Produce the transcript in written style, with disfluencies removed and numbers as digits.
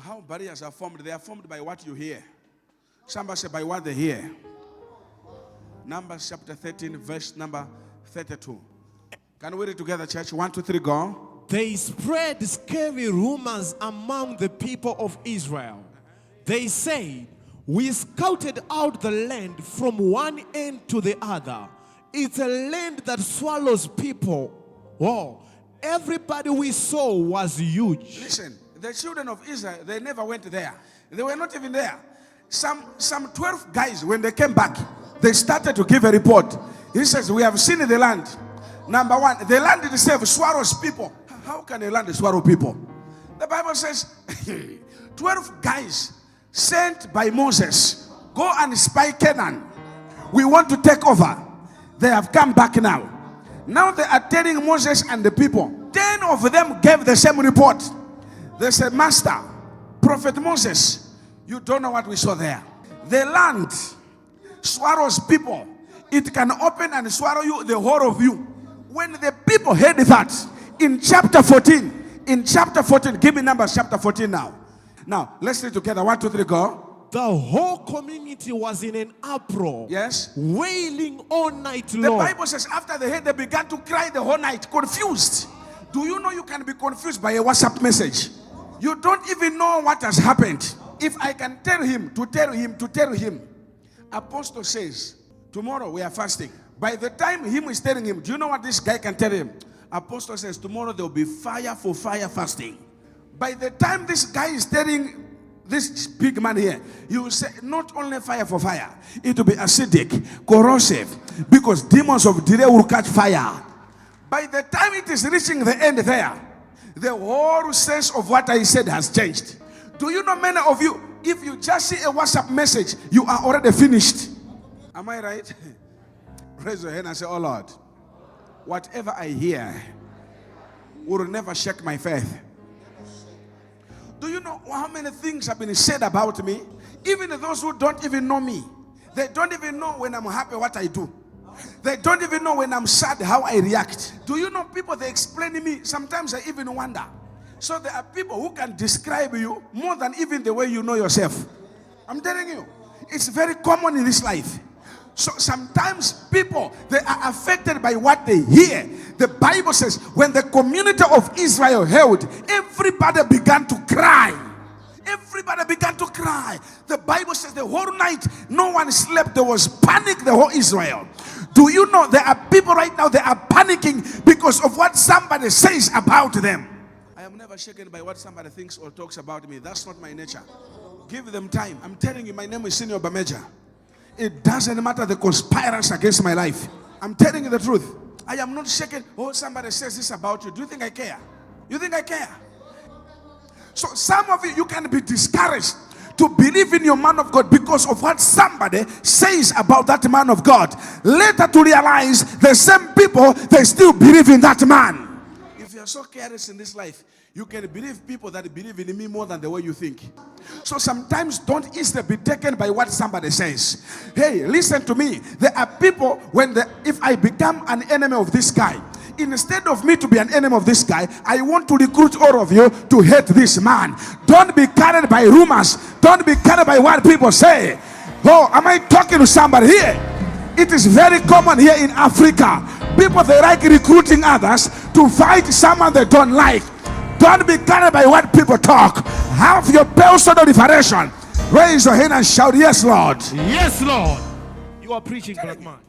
how barriers are formed? They are formed by what you hear. Somebody say by what they hear. Numbers chapter 13, verse number 32. Can we read together, church? 1, 2, 3, go. They spread scary rumors among the people of Israel. They said, we scouted out the land from one end to the other. It's a land that swallows people. Whoa. Everybody we saw was huge. Listen, the children of Israel, they never went there. They were not even there. Some 12 guys, when they came back, they started to give a report. He says, we have seen the land. Number one, the land itself swallows people. How can a land swallow people? The Bible says, 12 guys sent by Moses, go and spy Canaan. We want to take over. They have come back now. Now they are telling Moses and the people. 10 of them gave the same report. They said, Master, Prophet Moses, you don't know what we saw there. The land swallows people. It can open and swallow you, the whole of you. When the people heard that, in chapter 14, give me Numbers chapter 14 now. Now, let's read together. 1, 2, 3, go. The whole community was in an uproar. Yes. Wailing all night long. The Bible says after they heard, they began to cry the whole night, confused. Do you know you can be confused by a WhatsApp message? You don't even know what has happened. If I can tell him, Apostle says, tomorrow we are fasting. By the time him is telling him, do you know what this guy can tell him? Apostle says, tomorrow there will be fire for fire fasting. By the time this guy is telling this big man here, you will say, not only fire for fire, it will be acidic, corrosive, because demons of delay will catch fire. By the time it is reaching the end there, the whole sense of what I said has changed. Do you know many of you, if you just see a WhatsApp message, you are already finished. Am I right? Raise your hand and say, oh Lord, whatever I hear will never shake my faith. Do you know how many things have been said about me? Even those who don't even know me. They don't even know when I'm happy what I do. They don't even know when I'm sad how I react. Do you know people, they explain to me, sometimes I even wonder. So there are people who can describe you more than even the way you know yourself. I'm telling you, it's very common in this life. So sometimes people, they are affected by what they hear. The Bible says when the community of Israel heard, everybody began to cry. Everybody began to cry. The Bible says the whole night no one slept. There was panic the whole Israel. Do you know there are people right now, they are panicking because of what somebody says about them. I am never shaken by what somebody thinks or talks about me. That's not my nature. Give them time. I'm telling you, my name is Senior Bameja. It doesn't matter the conspiracy against my life. I'm telling you the truth. I am not shaken. Oh, somebody says this about you. Do you think I care? You think I care? So some of you can be discouraged to believe in your man of God because of what somebody says about that man of God. Later to realize the same people, they still believe in that man. If you are so careless in this life, you can believe people that believe in me more than the way you think. So sometimes don't easily be taken by what somebody says. Hey, listen to me. There are people, if I become an enemy of this guy, instead of me to be an enemy of this guy, I want to recruit all of you to hate this man. Don't be carried by rumors. Don't be carried by what people say. Oh, am I talking to somebody here? It is very common here in Africa. People, they like recruiting others to fight someone they don't like. Don't be carried by what people talk. Have your personal liberation. Raise your hand and shout, yes, Lord. Yes, Lord. You are preaching, black man.